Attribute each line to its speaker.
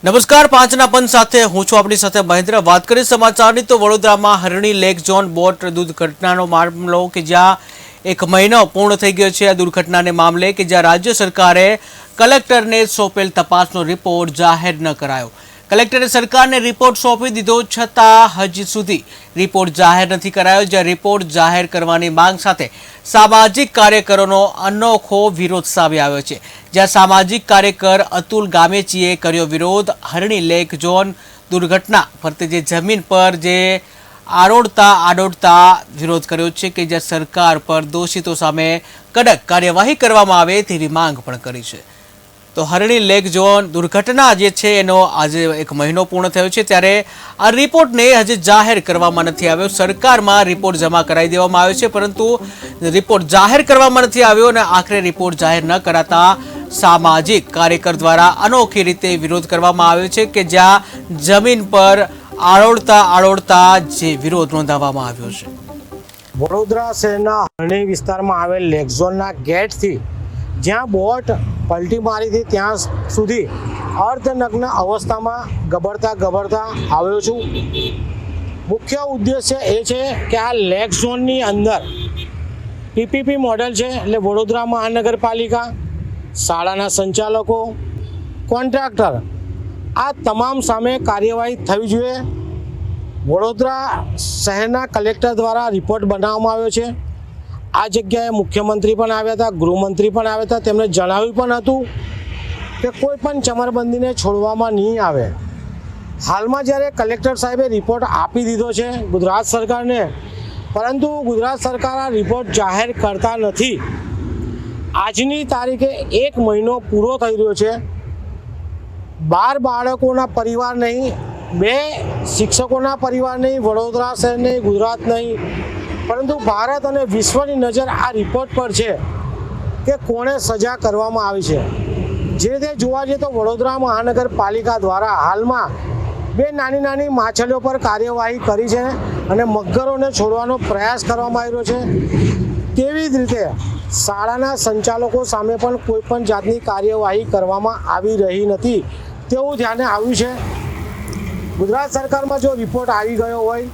Speaker 1: નમસ્કાર, પાંચના પંચ સાથે હું છું આપણી સાથે મહેન્દ્ર। વાત કરીએ સમાચારની તો વડોદરામાં હરણી લેક ઝોન બોટ દુર્ઘટનાનો મામલો કે જ્યાં એક મહિનો પૂર્ણ થઈ ગયો છે। આ દુર્ઘટનાને મામલે કે જ્યાં રાજ્ય સરકારે કલેક્ટરને સોંપેલ તપાસનો રિપોર્ટ જાહેર ન કરાયો। કલેક્ટરે સરકારને રિપોર્ટ સોંપી દીધો છતાં હજી સુધી રિપોર્ટ જાહેર નથી કરાયો। જ્યાં રિપોર્ટ જાહેર કરવાની માંગ સાથે સામાજિક કાર્યકરોનો અનોખો વિરોધ સામે આવ્યો છે। જ્યાં સામાજિક કાર્યકર અતુલ ગામેચીએ કર્યો વિરોધ। હરણી લેક ઝોન દુર્ઘટના ફરતે જે જમીન પર જે આડોડતા વિરોધ કર્યો છે કે જ્યાં સરકાર પર દોષિતો સામે કડક કાર્યવાહી કરવામાં આવે તેવી માંગ પણ કરી છે। તો હરણી લેક ઝોન દુર્ઘટના જે છે એનો આજે એક મહિનો પૂર્ણ થયો છે, ત્યારે આ રિપોર્ટને હજી જાહેર કરવામાં નથી આવ્યો। સરકારમાં રિપોર્ટ જમા કરાવી દેવામાં આવ્યો છે, પરંતુ રિપોર્ટ જાહેર કરવામાં નથી આવ્યો અને આખરે રિપોર્ટ જાહેર ન કરાતા સામાજિક કાર્યકર દ્વારા અનોખી રીતે વિરોધ કરવામાં આવ્યો છે કે જ્યાં જમીન પર આડોડતા જે વિરોધ નોંધાવવામાં આવ્યો છે।
Speaker 2: વડોદરા શહેરના હરણી વિસ્તારમાં આવેલ લેક ઝોનના ગેટથી જ્યાં બોટ પલટી મારી હતી ત્યાં સુધી અર્ધનગ્ન અવસ્થામાં ગબડતા આવ્યો છું। મુખ્ય ઉદ્દેશ્ય એ છે કે આ લેક ઝોનની અંદર પીપીપી મોડેલ છે, એટલે વડોદરા મહાનગરપાલિકા, શાળાના સંચાલકો, કોન્ટ્રાક્ટર આ તમામ સામે કાર્યવાહી થવી જોઈએ। વડોદરા શહેરના કલેક્ટર દ્વારા રિપોર્ટ બનાવવામાં આવ્યો છે। આ જગ્યાએ મુખ્યમંત્રી પણ આવ્યા હતા, ગૃહમંત્રી પણ આવ્યા હતા। તેમણે જણાવ્યું પણ હતું કે કોઈ પણ ચમરબંધીને છોડવામાં નહીં આવે। હાલમાં જ્યારે કલેક્ટર સાહેબે રિપોર્ટ આપી દીધો છે ગુજરાત સરકારને, પરંતુ ગુજરાત સરકાર આ રિપોર્ટ જાહેર કરતા નથી। આજની તારીખે 1 મહિનો પૂરો થઈ રહ્યો છે। 12 બાળકોના પરિવાર નહીં, 2 શિક્ષકોના પરિવાર નહીં, વડોદરા શહેર નહીં, ગુજરાત નહીં, પરંતુ ભારત અને વિશ્વની નજર આ રિપોર્ટ પર છે કે કોણે સજા કરવામાં આવી છે। જે રીતે જોવા જઈએ તો વડોદરા મહાનગરપાલિકા દ્વારા હાલમાં 2 નાની માછલીઓ પર કાર્યવાહી કરી છે અને મગરોને છોડવાનો પ્રયાસ કરવામાં આવી રહ્યો છે। તેવી જ રીતે શાળાના સંચાલકો સામે પણ કોઈ પણ જાતની કાર્યવાહી કરવામાં આવી રહી નથી તેવું ધ્યાને આવ્યું છે। ગુજરાત સરકારમાં જો રિપોર્ટ આવી ગયો હોય